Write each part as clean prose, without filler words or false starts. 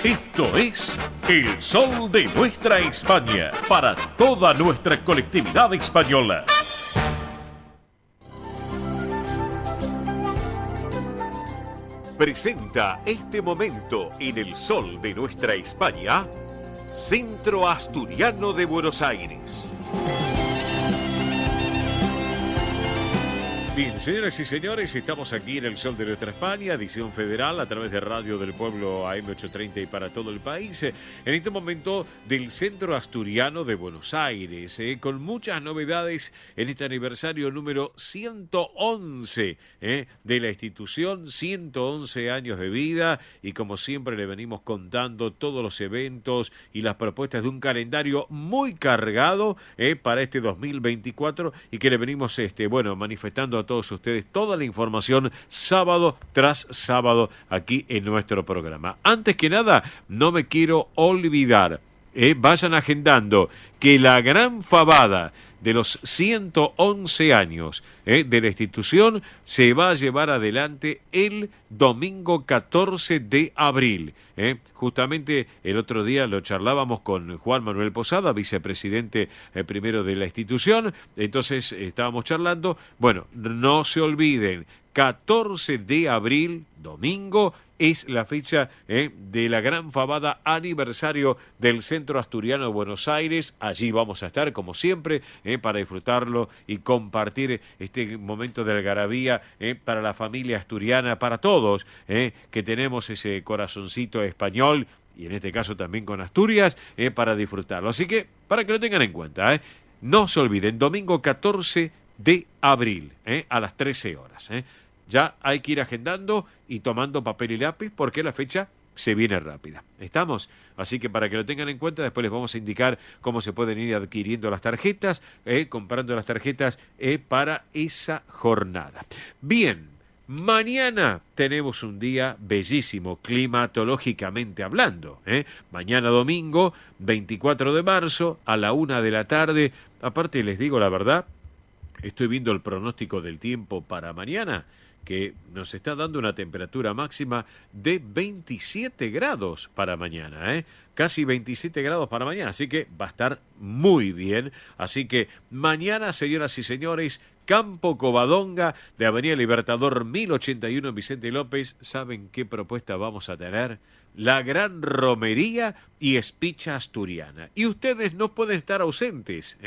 Esto es El Sol de Nuestra España, para toda nuestra colectividad española. Presenta este momento en El Sol de Nuestra España, Centro Asturiano de Buenos Aires. Bien, señoras y señores, estamos aquí en El Sol de Nuestra España, edición federal, a través de Radio del Pueblo AM830 y para todo el país. En este momento del Centro Asturiano de Buenos Aires, con muchas novedades en este aniversario número 111 de la institución, 111 años de vida, y como siempre le venimos contando todos los eventos y las propuestas de un calendario muy cargado para este 2024, y que le venimos manifestando a todos ustedes toda la información sábado tras sábado aquí en nuestro programa. Antes que nada, no me quiero olvidar, vayan agendando que la gran fabada de los 111 años de la institución se va a llevar adelante el domingo 14 de abril. Justamente el otro día lo charlábamos con Juan Manuel Posada, vicepresidente primero de la institución. Entonces estábamos charlando. Bueno, no se olviden, 14 de abril, domingo, es la fecha de la gran fabada aniversario del Centro Asturiano de Buenos Aires. Allí vamos a estar, como siempre, para disfrutarlo y compartir este momento de algarabía para la familia asturiana, para todos, que tenemos ese corazoncito español, y en este caso también con Asturias, para disfrutarlo. Así que, para que lo tengan en cuenta, no se olviden, domingo 14 de abril, a las 13 horas. Ya hay que ir agendando y tomando papel y lápiz porque la fecha se viene rápida. ¿Estamos? Así que para que lo tengan en cuenta, después les vamos a indicar cómo se pueden ir adquiriendo las tarjetas, comprando las tarjetas para esa jornada. Bien, mañana tenemos un día bellísimo, climatológicamente hablando. Mañana domingo, 24 de marzo, a la 1 de la tarde. Aparte, les digo la verdad, estoy viendo el pronóstico del tiempo para mañana, que nos está dando una temperatura máxima de 27 grados para mañana, casi 27 grados para mañana, así que va a estar muy bien. Así que mañana, señoras y señores, Campo Covadonga de Avenida Libertador 1081 en Vicente López. ¿Saben qué propuesta vamos a tener? La gran romería y espicha asturiana. Y ustedes no pueden estar ausentes,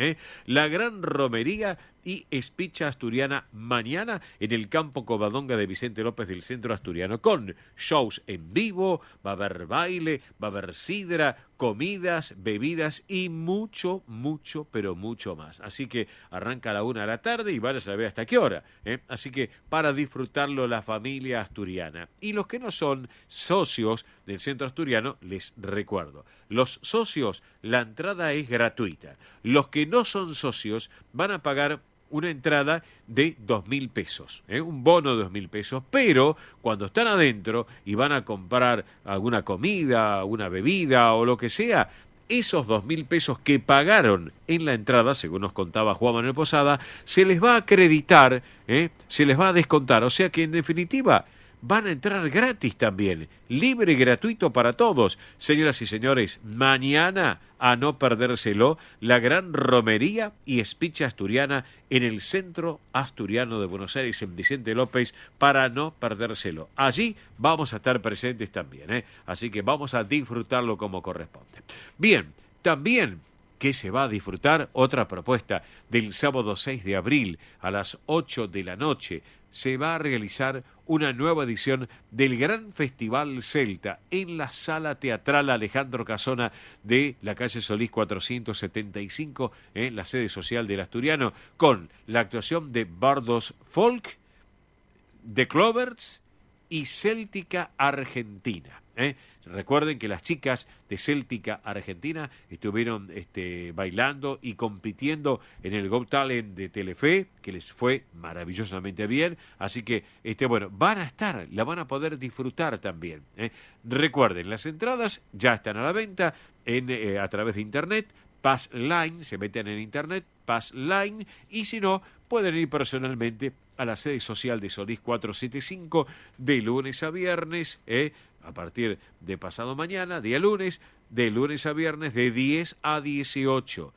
La gran romería y espicha asturiana mañana en el Campo Covadonga de Vicente López del Centro Asturiano, con shows en vivo, va a haber baile, va a haber sidra, comidas, bebidas y mucho, mucho, pero mucho más. Así que arranca a la 1 de la tarde y vayas a ver hasta qué hora. Así que para disfrutarlo la familia asturiana. Y los que no son socios del Centro Asturiano, les recuerdo, los socios, la entrada es gratuita. Los que no son socios van a pagar una entrada de 2.000 pesos, un bono de 2.000 pesos, pero cuando están adentro y van a comprar alguna comida, una bebida o lo que sea, esos 2.000 pesos que pagaron en la entrada, según nos contaba Juan Manuel Posada, se les va a acreditar, se les va a descontar, o sea que en definitiva van a entrar gratis también, libre y gratuito para todos. Señoras y señores, mañana, a no perdérselo, la gran romería y espicha asturiana en el Centro Asturiano de Buenos Aires, en Vicente López, para no perdérselo. Allí vamos a estar presentes también, así que vamos a disfrutarlo como corresponde. Bien, también que se va a disfrutar otra propuesta del sábado 6 de abril a las 8 de la noche. Se va a realizar una nueva edición del Gran Festival Celta en la Sala Teatral Alejandro Casona de la calle Solís 475, en la sede social del Asturiano, con la actuación de Bardos Folk, The Clovers y Céltica Argentina. Recuerden que las chicas de Céltica Argentina estuvieron bailando y compitiendo en el Got Talent de Telefe, que les fue maravillosamente bien. Así que van a estar, la van a poder disfrutar también. Recuerden, las entradas ya están a la venta a través de internet. Passline, se meten en internet, Passline, y si no, pueden ir personalmente a la sede social de Solís 475 de lunes a viernes, a partir de pasado mañana, día lunes, de lunes a viernes de 10 a 18.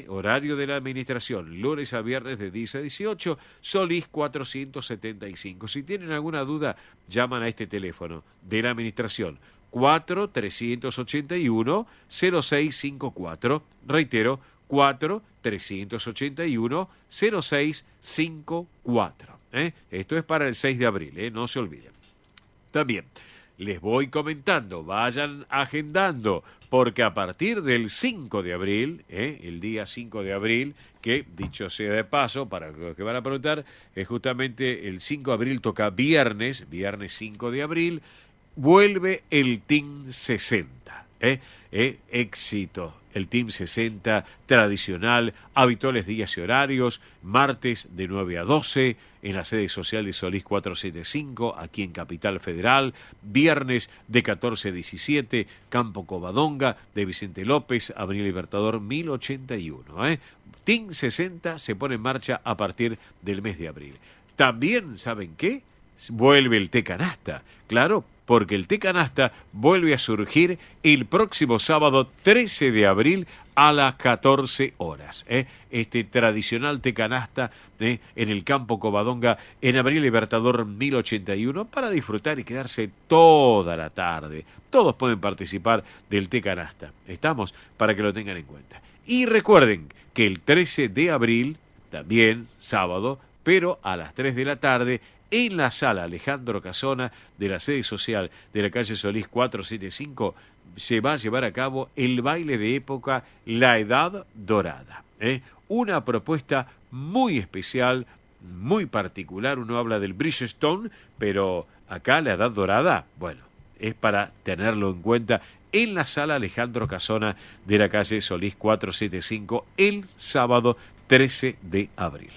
Horario de la administración, lunes a viernes de 10 a 18, Solís 475. Si tienen alguna duda, llaman a este teléfono de la administración, 4-381-0654. Reitero, 4-381-0654. Esto es para el 6 de abril, no se olviden. También les voy comentando, vayan agendando, porque a partir del 5 de abril, el día 5 de abril, que dicho sea de paso, para los que van a preguntar, es justamente el 5 de abril, toca viernes 5 de abril, vuelve el Team 60. Éxito. El Team 60 tradicional, habituales días y horarios, martes de 9 a 12 en la sede social de Solís 475, aquí en Capital Federal, viernes de 14 a 17, Campo Covadonga, de Vicente López, Avenida Libertador 1081. Team 60 se pone en marcha a partir del mes de abril. También, ¿saben qué? Vuelve el Té Canasta, claro, porque el Té Canasta vuelve a surgir el próximo sábado 13 de abril a las 14 horas. Este tradicional Té Canasta en el Campo Covadonga, en Avenida Libertador 1081, para disfrutar y quedarse toda la tarde. Todos pueden participar del Té Canasta. Estamos para que lo tengan en cuenta. Y recuerden que el 13 de abril, también sábado, pero a las 3 de la tarde, en la sala Alejandro Casona de la sede social de la calle Solís 475, se va a llevar a cabo el baile de época La Edad Dorada. Una propuesta muy especial, muy particular. Uno habla del Bridgestone, pero acá La Edad Dorada, bueno, es para tenerlo en cuenta en la sala Alejandro Casona de la calle Solís 475 el sábado 13 de abril.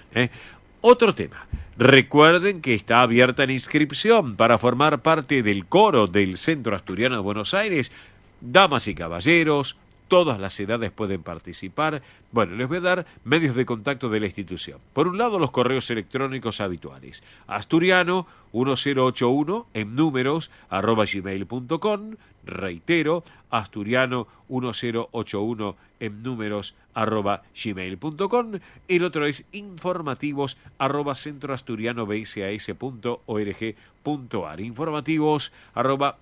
Otro tema. Recuerden que está abierta la inscripción para formar parte del coro del Centro Asturiano de Buenos Aires. Damas y caballeros, todas las edades pueden participar. Bueno, les voy a dar medios de contacto de la institución. Por un lado, los correos electrónicos habituales. Asturiano 1081 en números @gmail.com. Reitero, asturiano 1081 en números @gmail.com. El otro es informativos @centroasturianobsas.org.ar. Informativos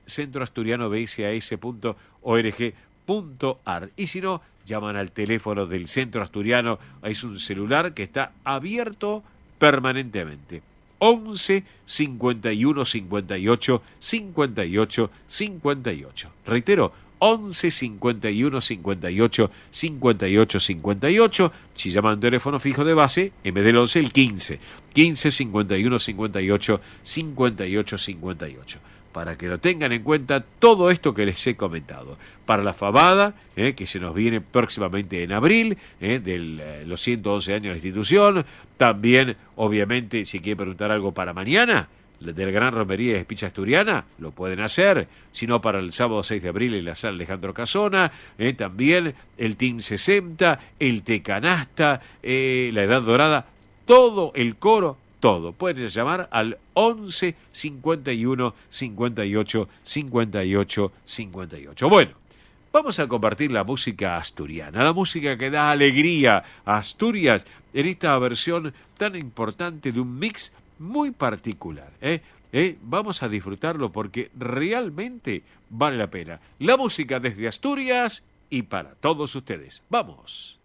@centroasturianobsas.org.ar. Y si no, llaman al teléfono del Centro Asturiano. Es un celular que está abierto permanentemente. 11 51 58 58 58. Reitero, 11 51 58 58 58. Si llaman teléfono fijo de base, en vez del 11, el 15. 15 51 58 58 58. Para que lo tengan en cuenta todo esto que les he comentado. Para la fabada, que se nos viene próximamente en abril, de los 111 años de la institución. También, obviamente, si quieren preguntar algo para mañana, del Gran Romería de Espicha Asturiana, lo pueden hacer. Si no, para el sábado 6 de abril en la sala Alejandro Casona. También el Team 60, el Té Canasta, la Edad Dorada, todo el coro. Todo. Pueden llamar al 11 51 58 58 58. Bueno, vamos a compartir la música asturiana, la música que da alegría a Asturias en esta versión tan importante de un mix muy particular. Vamos a disfrutarlo porque realmente vale la pena. La música desde Asturias y para todos ustedes. ¡Vamos!